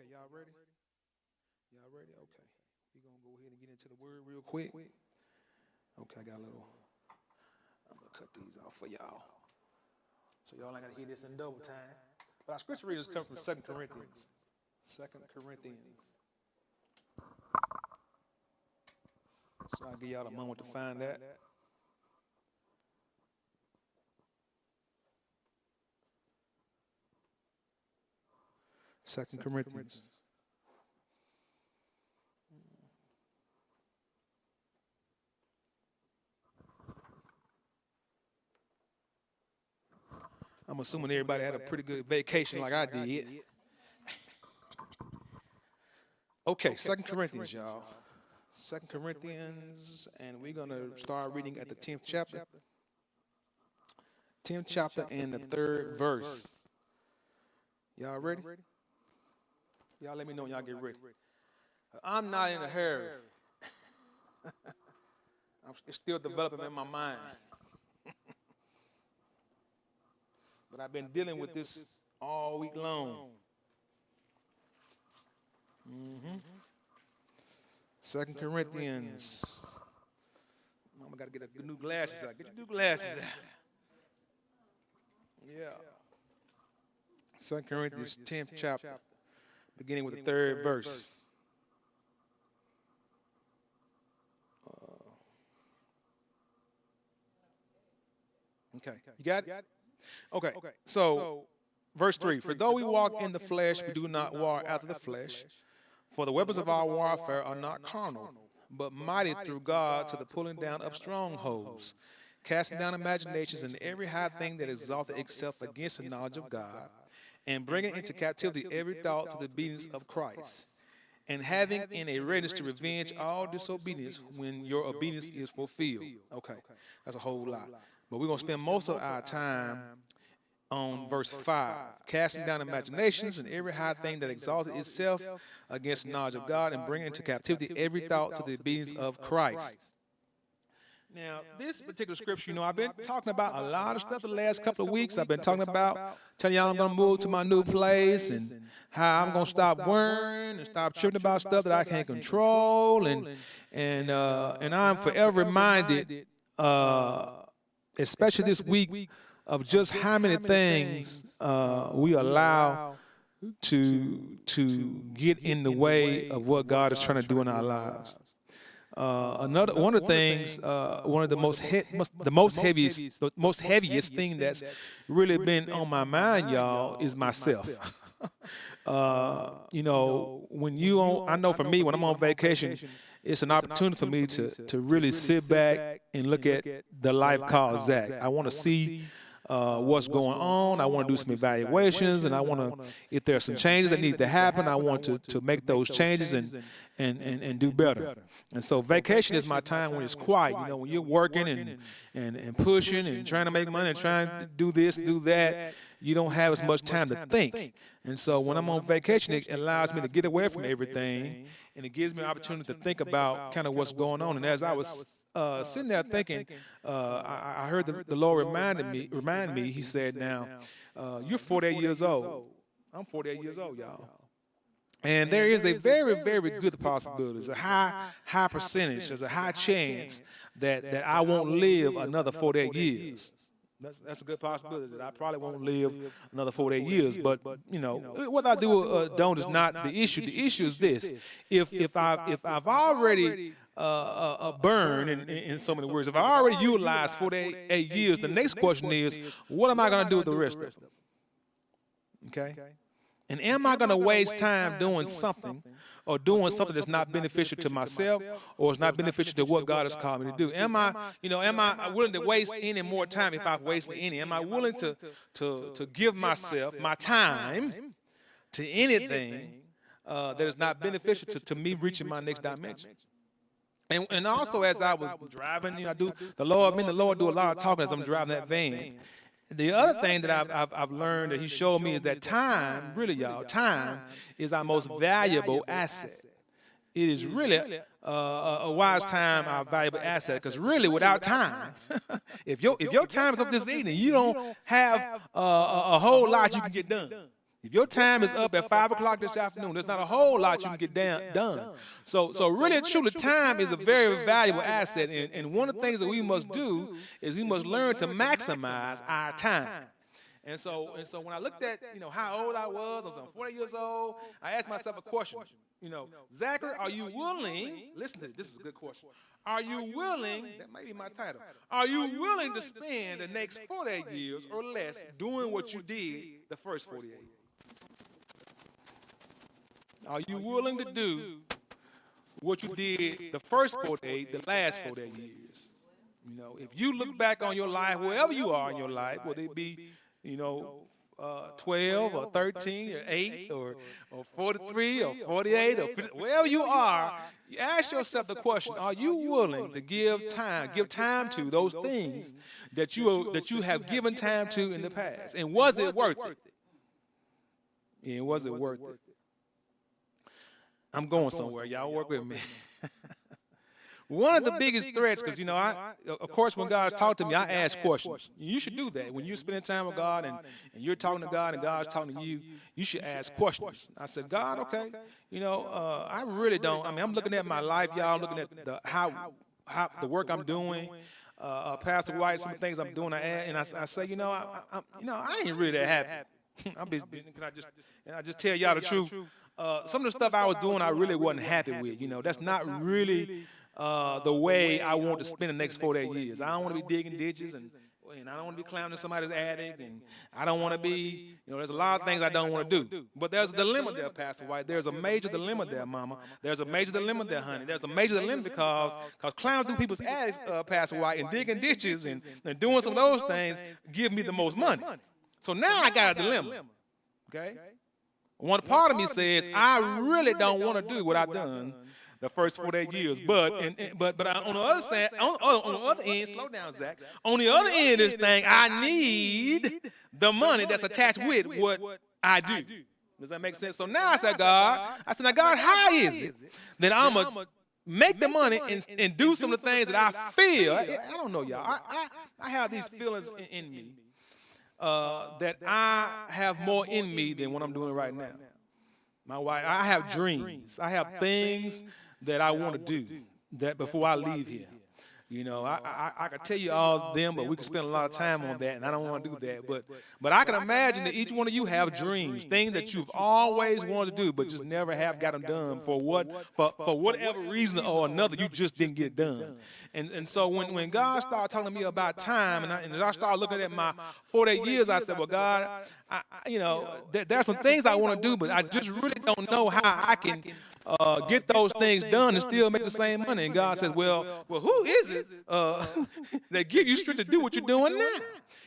Okay, y'all ready? Y'all ready? Okay. We're going to go ahead and get into the word real quick. Okay, I got a little, I'm going to cut these off for y'all. So y'all ain't got to hear this in double time. But our scripture readings come from 2 Corinthians. 2 Corinthians. So I'll give y'all a moment to find that. Second Corinthians. I'm assuming everybody had a pretty good vacation like I did. Okay, 2 Corinthians, y'all. 2 Corinthians, and we're going to start reading at the 10th chapter. 10th chapter and the 3rd verse. Y'all ready? Y'all let me know when y'all get ready. I'm not in a hurry. It's still developing in my mind. But I've been dealing with this all week long. 2 Corinthians. Mama got to get the new glasses out. Get your new glasses out. Yeah. 2 Corinthians 10th chapter, beginning with the 3rd verse. Okay, you got it? Okay, so verse 3. For though we walk in the flesh, we do not war after the flesh. For the weapons of our warfare are not carnal, but mighty through God to the pulling down of strongholds, casting down imaginations and every high thing that exalted itself against the knowledge of God, and bringing into captivity every thought to the obedience of Christ, and having in a readiness to revenge all disobedience when your obedience is fulfilled. Okay, that's a whole lot. But we're going to spend most of our time on verse 5, casting down imaginations and every high thing that exalted itself against the knowledge of God, and bringing into captivity every thought to the obedience of Christ. Now, this particular scripture, I've been talking about a lot of stuff the last couple of weeks. I've been talking about telling y'all I'm going to move to my new place and how I'm going to stop worrying and stop tripping about stuff that I can't control. And I'm forever reminded, especially this week, of just how many things we allow to get in the way of what God is trying to do in our lives. One of the things, one of the most heaviest thing that's really been on my mind, y'all, is myself. I know for me, when I'm on vacation, it's an opportunity for me to really sit back and look at the life called Zach. I want to see what's going on. I want to do some evaluations, and I want to, if there are some changes that need to happen, I want to make those changes and do better. And so vacation is my time when it's quiet. When you're working and pushing and trying to make money and trying to do this, do that, you don't have as much time to think. And so when I'm on vacation, it allows me to get away from everything, and it gives me an opportunity to think about kind of what's going on. And as I was sitting there thinking, I heard the Lord remind me. He said, "Now, you're 48 years old. I'm 48 years old, y'all. And there is a very, very good possibility. There's a high percentage. There's a high chance that I won't live another 48 years. That's a good possibility that I probably won't live another 48 years. But what I do or don't is not the issue. The issue is this: if I've already burned, in so many words, if I already utilized 48 years, the next question is, what am I going to do with the rest of them? Okay. And am I going to waste time doing something or doing something that's not beneficial to myself or is not beneficial to what God has called me to do? Am I willing to waste any more time if I've wasted any? Am I willing to give myself, my time, to anything that is not beneficial to me reaching my next dimension? And also, as I was driving, the Lord do a lot of talking as I'm driving that van. The other thing that I've learned that He showed me is that time, really, y'all, time is our most valuable asset. It is really a wise time, our valuable asset, because really, without time, if your time is up this evening, you don't have a whole lot you can get done. If your time is up at 5 o'clock this afternoon, there's not a whole lot you can get done. So really, truly, time is a very valuable asset. And one of the things that we must do is we must learn to maximize our time. And so when I looked at, how old I was 40 years old, I asked myself a question. Zachary, are you willing, listen to this is a good question. Are you willing, that might be my title, are you willing to spend the next 48 years or less doing what you did the first 48? Are you willing to do what you did the first 48, the last 48 years? If you look back on your life, wherever you are in your life, whether it be, 12 or 13 or 8 or 43 or 48 or 50, wherever you are, you ask yourself the question, are you willing to give time to those things that you have given time to in the past? And was it worth it? And was it worth it? I'm going somewhere. Y'all work with me. One of the biggest threats, because, of course, when God talks to me, I ask questions. You should do that. When you're spending time with God and you're talking to God and God's talking to you, you should ask questions. I said, God, okay, I really don't. I'm looking at my life, y'all. I'm looking at how the work I'm doing. Pastor White, some things I'm doing, I say, I ain't really that happy. Can I just tell y'all the truth? Some of the stuff I was doing, I really wasn't happy with. That's not really the way I want to spend the next 48 years. I don't want to be digging ditches, and I don't want to be climbing in somebody's attic, and I don't want to be, there's a lot of things I don't want to do. But there's a dilemma there, Pastor White. There's a major dilemma there, Mama. There's a major dilemma there, honey. There's a major dilemma because climbing through people's attics, Pastor White, and digging ditches and doing some of those things give me the most money. So now I got a dilemma, okay? One part of me says, I really don't want to do what I've done the first 48 years. But on the other side, on the other end, slow down, Zach. On the other end of this thing, I need the money that's attached with what I do. Does that make sense? So now I said, God, now God, how is it that I'm going to make the money and do some of the things that I feel? I don't know, y'all. I have these feelings in me that I have more in me than what I'm doing right now. My wife, I have dreams. I have things that I want to do that before I leave here. I could tell you all of them, but we could spend a lot of time on that, and I don't want to do that. But I can imagine that each one of you have dreams, things that you've always wanted to do, but just never have got them done for whatever reason or another. You just didn't get it done. And so when God started talking to me about time, and as I started looking at my 48 years, I said, well, God, there's some things I want to do, but I just really don't know how I can get those things done and still make the same money. And God says, well, who is it that give you strength to do what you're doing now?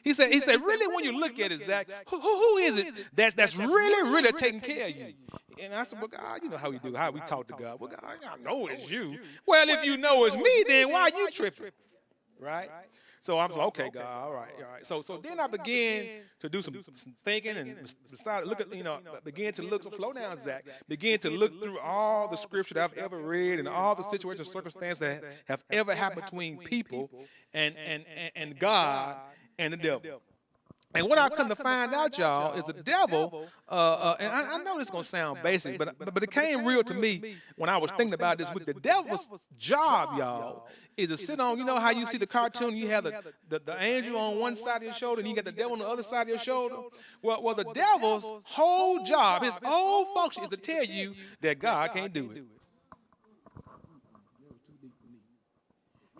He said, really, when you look at it, Zach, who is it that's really, really taking care of you? And I said, well, God, you know how we talk to God. Well, God, I know it's you. Well, if you know it's me, then why are you tripping? Right? So I was like, okay, God, all right. So then I began to do some thinking and decided began to look, slow down, Zach, began to look through all the scripture that I've ever read and all the situations, circumstances that have ever happened between people and God and the devil. And what I come to find out, y'all, is the devil, and I know this is going to sound basic, but it came real to me when I was thinking about this week. The devil's job, y'all, is to sit on, how you see the cartoon, you have the angel on one side of your shoulder and you got the devil on the other side of your shoulder. Well, the devil's whole job, his whole function is to tell you that God can't do it.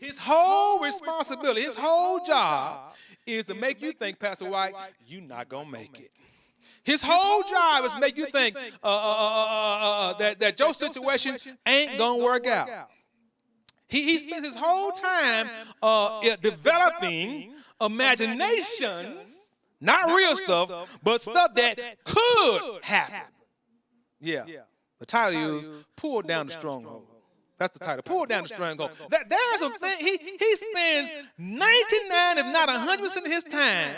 His whole responsibility, his whole job is to make you think, Pastor White, you're not going to make it. His whole job is to make you think that your situation ain't going to work out. He spends his whole time developing imaginations, not real stuff, but stuff that could happen. Yeah. The title is Pull Down the Stronghold. That's the title. Pull Down the Stronghold. There's a thing. He spends 99, if not 100% of his time,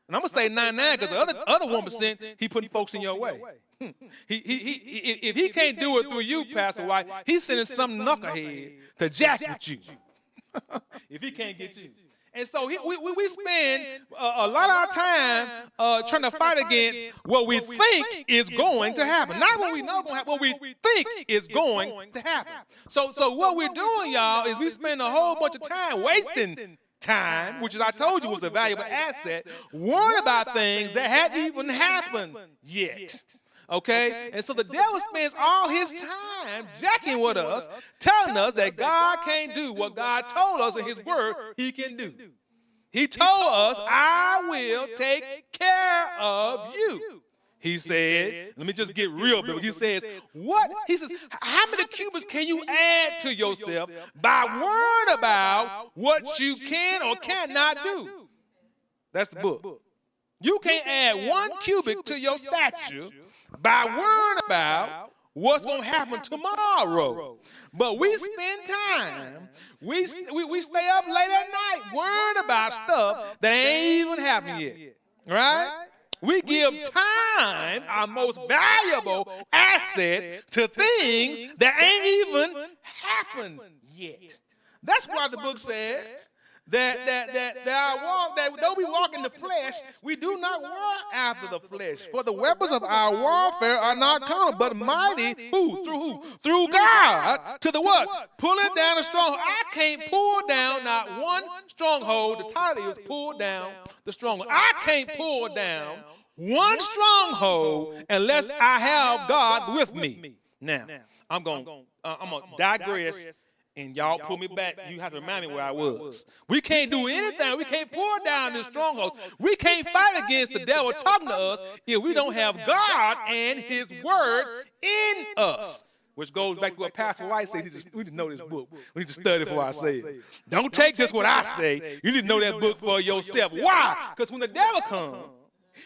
and I'm going to say 99 because the other 1%, he putting folks in your way. If he can't do it through you, Pastor White, he's sending some knucklehead to jack with you. If he can't get you. And so we spend a lot of our time trying to fight against what we think is going to happen. Not what we know going to happen, what we think is going to happen. So what we're doing, y'all, is we spend a whole bunch of time wasting time, which is I told you was a valuable asset, worrying about things that hadn't even happened yet. Okay? And so the devil spends all his time jacking with us, telling us that God can't do what God told us in his word he can do. He told us, I will take care of you. He said, let me just get real, Bill. He says, what? He says, how many cubits can you add to yourself by worrying about what you can or cannot do? That's the book. You can't add 1 cubit to your stature by worrying about what's going to happen tomorrow. But we spend time, we stay up late at night worrying about stuff that ain't even happened yet. Right? We give time, our most valuable asset, to things that ain't even happened yet. That's why the book says that though we walk in the flesh, we do not war after the flesh. For the weapons of our warfare are not carnal, but mighty. Who? Through who? Through God. To the what? Pulling down a stronghold. I can't pull down not one stronghold. The title is Pull Down the Stronghold. I can't pull down one stronghold unless I have God with me. Now, I'm going to digress. And y'all pull me back. You have to remind me where I was. We can't do anything. We can't pull down these strongholds. We can't fight against the devil talking to us if we don't have God and his word in us. Which goes back to what Pastor White said. We need to know this book. We need to study before I say it. Don't take just what I say. You need to know that book for yourself. Why? Because when the devil comes,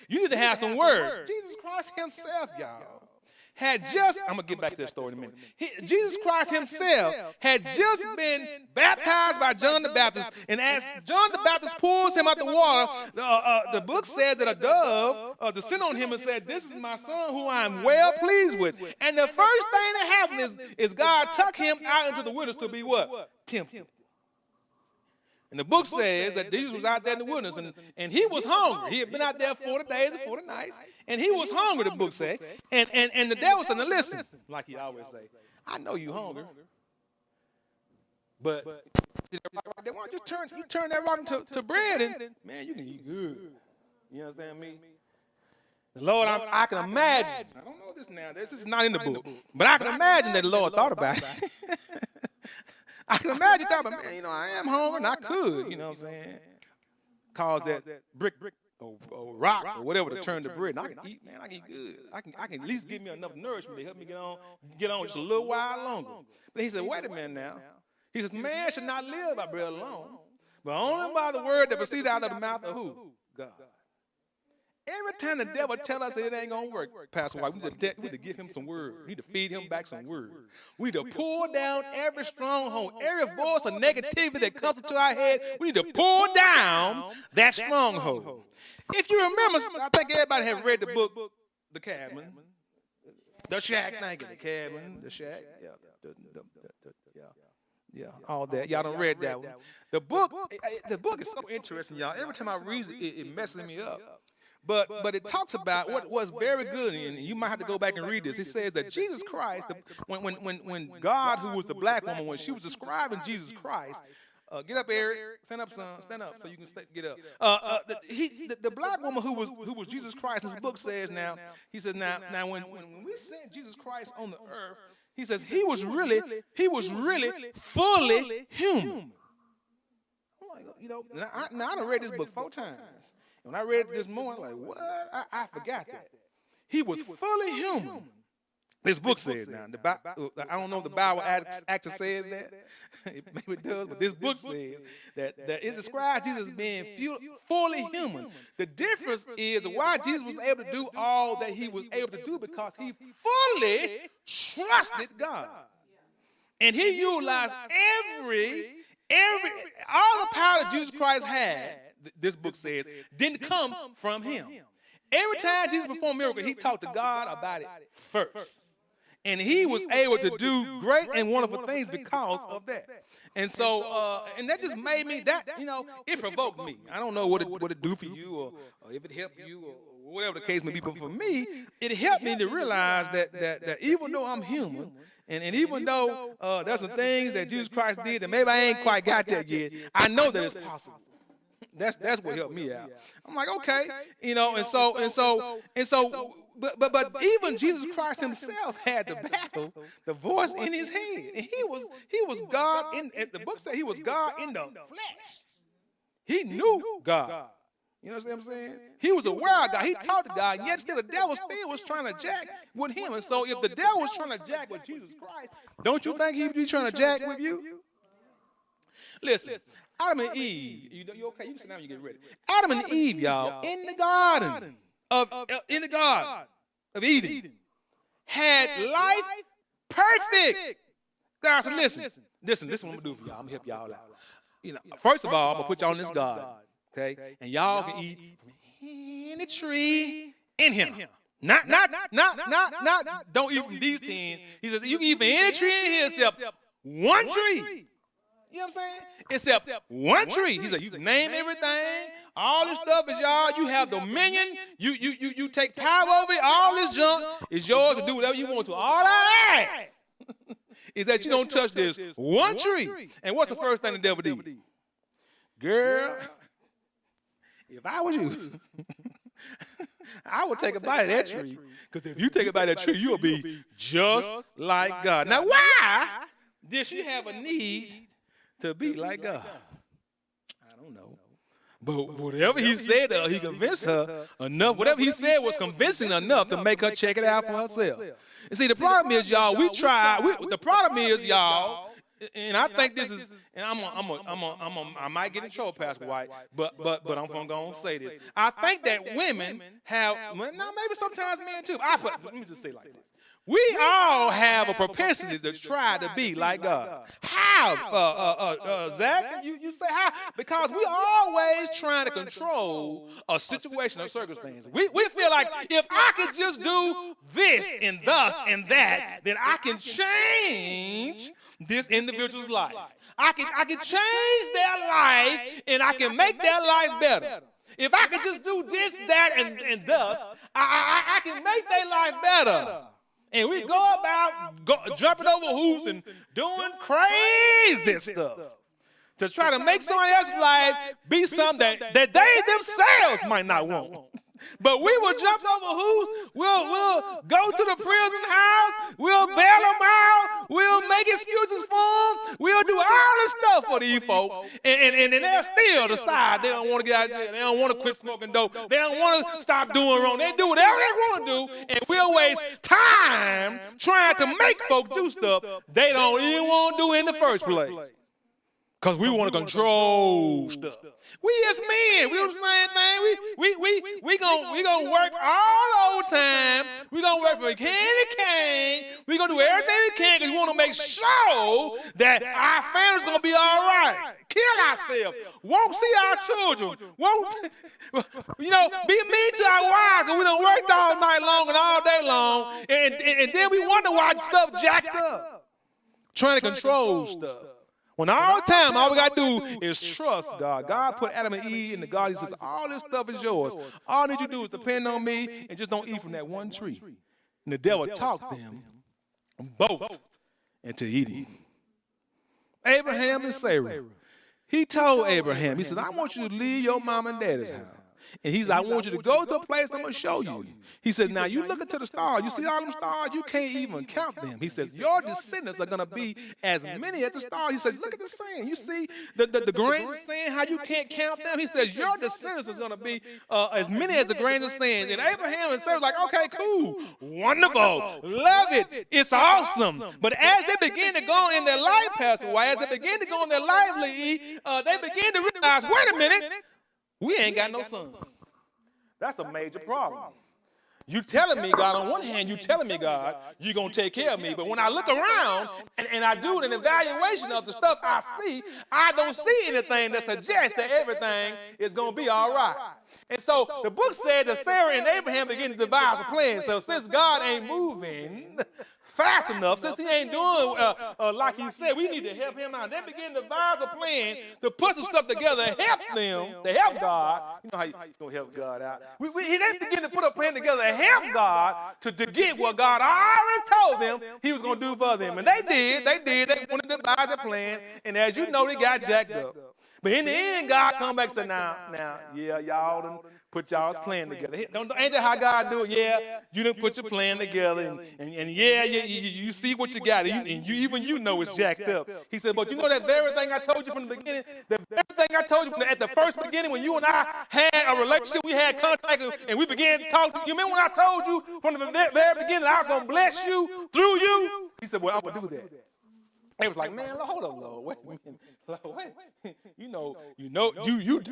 you need to have some word. Jesus Christ himself, y'all, had just, I'm going to get back to that story in a minute. Jesus Christ himself had just been baptized by John the Baptist. And as John the Baptist pulls him out the water, the book says that a dove descended on him and said, this is my son who I am well pleased with. And the first thing that happened is God took him out into the wilderness to be what? Tempted. And the book says that Jesus was out there in the wilderness, and he was hungry. He had been out there 40 days and 40 nights, and he was hungry, the book says. And the devil said, now listen, like he always say, I know you hungry, but why don't you turn that rock into bread, and man, you can eat good. You understand me? Lord, I can imagine. I don't know this now. This is not in the book, but I can imagine that the Lord thought about it. I can imagine talking about, man, I am hungry and I could, you know what I'm saying? Cause that brick or rock or whatever to turn to bread. And I can eat, man, I can eat good. I can at least give me enough nourishment to help me get on just a little while longer. But he said, wait a minute now. He says, man should not live by bread alone, but only by the word that proceeds out of the mouth of who? God. Every time the devil tell us that it ain't going to work, Pastor White, we need to give him some word. We need to feed him back some word. We need to pull down every stronghold, every voice of negativity that comes into our head. We need to pull down that stronghold. If you remember, I think everybody have read the book, The Cabin, The Shack. Thank you, The Cabin, The Shack. Yeah, all that. Y'all done read that one. The book is so interesting, y'all. Every time I read it, it messes me up. But it talks about what was very good, and you might have to go back and read this. It says that Jesus Christ, when God, who was the black woman, when she was describing Jesus Christ, get up, Eric, stand up, son, stand up so you can get up. The black woman who was Jesus Christ, this book says now, he says now when we sent Jesus Christ on the earth, he says he was really fully human. Now I done read this book 4 times. When I read it this morning, I'm like, what? I forgot that. He was fully human. This book says now. I don't know if the Bible actually says that. Maybe it does, but this book says that it describes Jesus as being fully human. The difference is why Jesus was able to do all that he was able to do because he fully trusted God. And he utilized all the power that Jesus Christ had, this book says, didn't come from him. Every time Jesus performed a miracle, he talked to God about it first. And he was able to do great and wonderful things because of that. And so, and that just made me, it provoked me. I don't know what it do for you or if it helped you or whatever the case may be. But for me, it helped me to realize that even though I'm human, and even though there's some things that Jesus Christ did that maybe I ain't quite got that yet, I know that it's possible. That's what helped me out. I'm like, okay, and so. But even Jesus Christ himself had to battle the voice in his head. And he was God the book said he was God in the flesh. He knew God. You know what I'm saying? He was aware of God. He talked to God, and yet still the devil still was trying to jack with him. And so if the devil was trying to jack with Jesus Christ, don't you think he'd be trying to jack with you? Listen, Adam and Eve, you okay? You can sit down when you get ready. Adam and Eve, y'all, in the garden of Eden, had life perfect. God said, listen, this is what I'm gonna do for y'all. I'm gonna help y'all out. First of all, I'm gonna put y'all in this garden, okay? And y'all can eat from any tree in here. Not. Don't eat from these 10. He says you can eat from any tree in here except one tree. You know what I'm saying? Except one tree. He said, you can name everything. All this stuff is y'all. You have dominion. You take power over it. All this junk is yours to do whatever you want to. All I ask is that you don't touch this one tree. And what's the first thing the devil did? Girl, if I was you, I would take a bite of that tree. Because if you take a bite of that tree, you'll be just like God. Now, why did she have a need to be like God? I don't know. But whatever he said, he convinced her enough. Whatever he said was convincing enough to make her check it out for herself. And see, the problem is, y'all, the problem is, y'all, and I think this is, and I might get in trouble, Pastor White, but I'm going to say this. I think that women have, maybe sometimes men too. Let me just say it like this. We all have a propensity to try to be like God. How, Zach? You say how? Because we always trying to control a situation or circumstance. We feel like if I could just do this and thus and that, then I can change this individual's life. I can change their life and I can make their life better. If I could just do this, that, and thus, I can make their life better. And we go about jumping over hoops and doing crazy stuff to try to make somebody else's life be something that they themselves might not want. But we will jump over hoops. We'll go to the prison house. We'll bail them out. We'll make excuses for them. We'll do all this stuff for these folks. And they'll still decide they don't want to get out of jail. They don't want to quit smoking dope. They don't want to stop doing wrong. They do whatever they want to do. And we'll waste time trying to make folks do stuff they don't even want to do in the first place. Because we want to control stuff. We as men, we do the same thing. We gonna work all the time. We gonna work for candy cane. We gonna do everything we can because we want to make sure that our family's gonna be all right. Kill ourselves. Won't see our children. Won't be mean to our wives, and we done worked all night long and all day long, and then we wonder why stuff jacked up. Trying to control stuff. When all the time, all we got to do is trust God. God put Adam and Eve in the garden. He says, all this stuff is yours. All that you do is depend on me and just don't eat from that one tree. And the devil talked them both into eating. Abraham and Sarah. He told Abraham, he said, I want you to leave your mom and daddy's house. And he said, I want you to go to a place I'm going to show you. He says, now you look into the stars. You see all them stars? You can't even count them. He says, your descendants are going to be as many as the stars. He says, look at the sand. You see the grains of sand, how you can't count them? He says, your descendants is going to be as many as the grains of sand. And Abraham and Sarah was like, okay, cool, wonderful, love it, it's awesome. But as they begin to go in their life, Pastor White, as they begin to go in their life, they begin to realize, wait a minute, we ain't got no son. That's a major problem. You telling me, God, on one hand, you telling me, God, you're going to take care of me. But when I look around and I do an evaluation of the stuff I see, I don't see anything that suggests that everything is going to be all right. And so the book said that Sarah and Abraham began to devise a plan. So since God ain't moving fast enough. Since he ain't doing like he said, we need to help him out. They begin to devise a plan to put some stuff together and help them, to help God. You know how you going to help God out. They begin to put a plan together and help God to get what God already told them he was going to do for them. And they did. They wanted to devise a plan. And as you know, they got jacked up. But in the end, God come back and say, now, yeah, y'all done put y'all's plan together. Ain't that how God do it? Yeah, you done put your plan together, and yeah, you see what you got, and you know it's jacked up. He said, but you know that very thing I told you from the beginning, the very thing I told you at the first beginning when you and I had a relationship, we had contact, and we began to talk. You remember when I told you from the very beginning I was going to bless you through you? He said, well, I'm going to do that. They was like, man, hold up, Lord. Wait a minute. Lord, wait.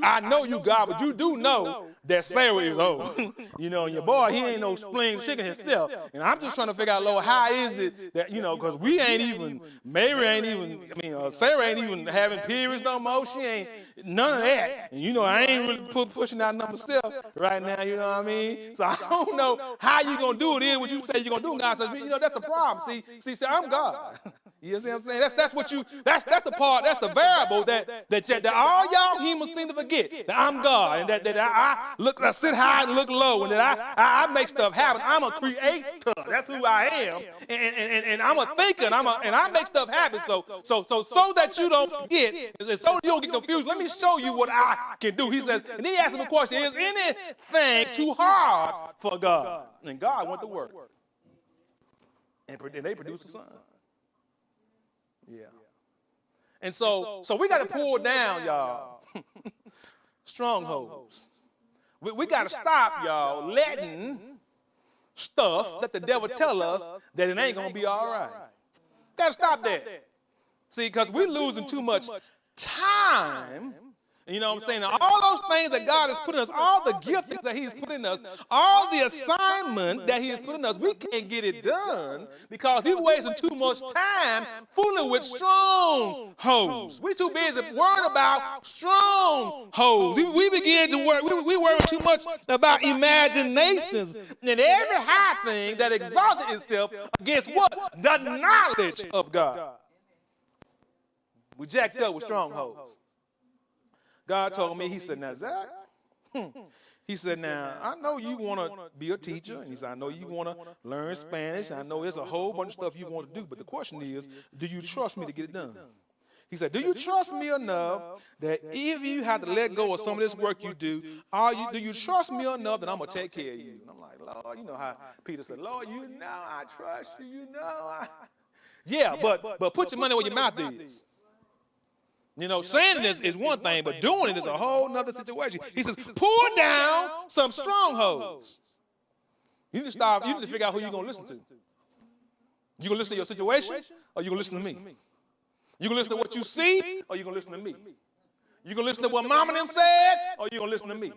I know you, God, but you do know that Sarah is old. And your boy, he ain't no spring chicken himself. And I'm just trying to figure out, Lord, how is it that, because we ain't even, Mary ain't even, Sarah ain't even having periods no more. She ain't none of that. And, I ain't really pushing out number 7 right now, you know what I mean? So I don't know how you going to do it is what you say you're going to do. God says, that's the problem. See, I'm God. You see what I'm saying? That's the part, that's the variable that all y'all humans seem to forget, that I'm God, and that I sit high and look low, and that I make stuff happen. I'm a creator. That's who I am. And I'm a thinker, and I make stuff happen. So that you don't forget, and so you don't get confused, let me show you what I can do. He says, and he asked him a question, is anything too hard for God? And God went to work. And they produced a son. Yeah. And so we got to pull down, y'all, strongholds. We got to stop, y'all, letting stuff that the devil tell us that it ain't going to be all right. Got to stop that. See, because we're losing too much time. You know what I'm saying? Now, all those things that God has put in us, all the giftings that he's put in us, all the assignment that he has put in us, we can't get it done because he's wasting too much time fooling with strongholds. We're too busy worrying about strongholds. We begin to worry. We worry too much about imaginations and every high thing that exalted itself against what? The knowledge of God. We jacked up with strongholds. God told me, he said, now, Zach, he said, now, I know you want to be a teacher. And he said, I know you want to learn Spanish. I know there's a whole bunch of stuff you want to do. But the question is, do you trust me to get it done? He said, do you trust me enough that if you have to let go of some of this work you do, do you trust me enough that I'm going to take care of you? And I'm like, Lord, you know how Peter said, Lord, you know I trust you, Yeah, but put your money where your mouth is. Saying this is one thing, but doing it is a whole nother situation. He says, pull down some strongholds. You need to figure out who you're going to listen to. You going to listen to your situation, or you going to listen to me? You going to listen to what you see, or you going to listen to me? You going to listen to what mama and them said, or you going to listen to me?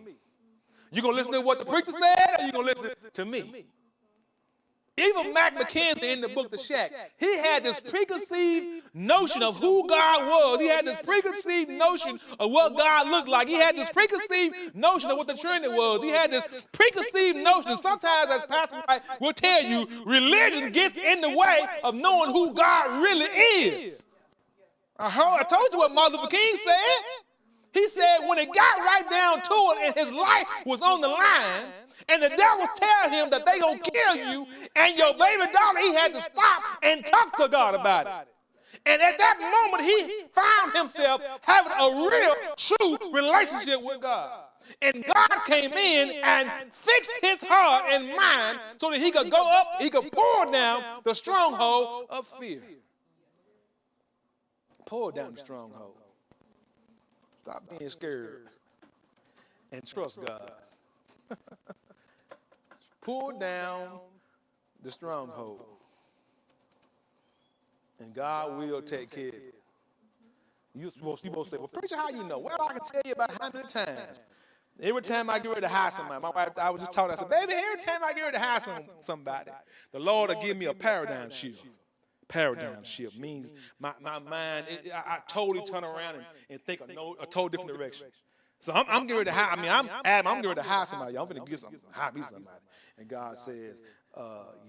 You going to listen to what the preacher said, or you going to listen to me? Even Mac McKenzie in the book The Shack, he had this preconceived notion of who God was. He had this preconceived notion of what God looked like. He had this preconceived notion of what the Trinity was. He had this preconceived notion. Sometimes, as Pastor White will tell you, religion gets in the way of knowing who God really is. I told you what Martin Luther King said. He said when it got right down to it and his life was on the line, and the devils tell him that they gonna kill you and your baby daughter, he had to stop and talk to God about it. And at that moment, he found himself having a real, true relationship with God. And God came in and fixed his heart and mind so that he could go up, he could pour down the stronghold of fear. Pour down the stronghold. Stop being scared and trust God. Pull down the stronghold. And God will take care of it. You're supposed to say, well, preacher, how you know? Well, I can tell you about how many times. Every time I get ready to hire somebody, my wife, I was just talking, I said, baby, every time I get ready to hire somebody, the Lord will give me a paradigm shift. Paradigm shift means my mind, I totally turn around and think a totally different direction. So I'm getting ready to hire, I'm getting ready to hire somebody. I'm going to get somebody, hire me somebody. And God says,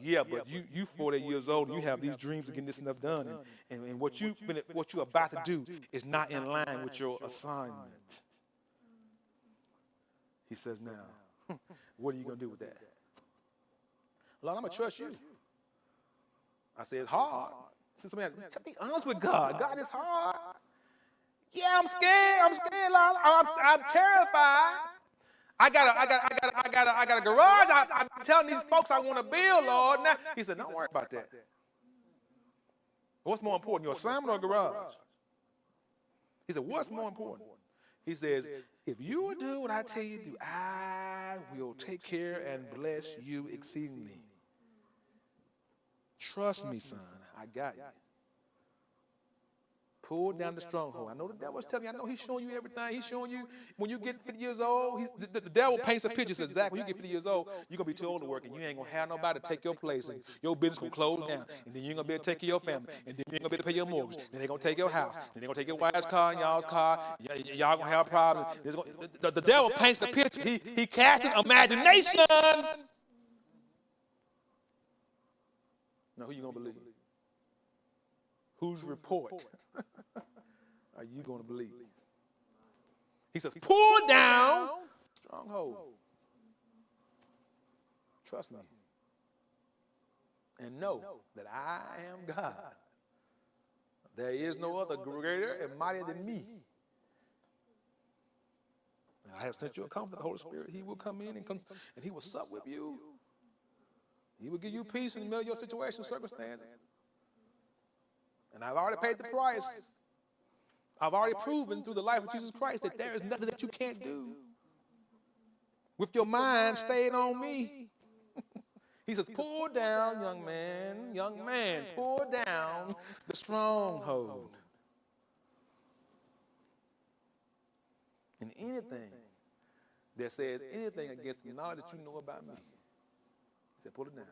Yeah, but you 40 years old and you have these dreams of getting this stuff done, and what you're about to do is not in line with your assignment. He says, now, what are you going to do with that? Lord, I'm going to trust you. I said, it's hard. Since be honest with God. God is hard. Yeah, I'm scared. I'm scared, Lord. I'm terrified. I got a garage. I'm telling these folks I want to build, Lord. Now, he said, don't worry about that. What's more important, your assignment or garage? He said, what's more important? He says, if you will do what I tell you to do, I will take care and bless you exceedingly. Trust me, son. I got you. Pull down the stronghold. I know the devil's telling you. I know he's showing you everything. He's showing you when you get 50 years old. The devil paints a picture. Says, Zach, when you get 50 years old, you're going to be too old to work, and you ain't going to have nobody to take your place, and your business going to close down, and then you ain't going to be able to take care of your family, and then you ain't going to be able to pay your mortgage. Then they're going to take your house. Then they're going to take your wife's car and y'all's car. Y'all going to have problems. The devil paints a picture. He casting imaginations. Now, who you going to believe? Whose report are you going to believe? He says, pull down stronghold. Trust me. And know that I am God. There is no other greater and mightier than me. And I have sent you a comforter, the Holy Spirit. He will come in and he will sup with you. He will give you peace in the middle of your situation, circumstances. And I've already paid the price. I've already proven through the life of Jesus Christ that there is nothing that you can't do. With your mind stayed on me. He says, pull down, young man, pull down the stronghold. And anything that says anything against the knowledge that you know about me, he said, pull it down.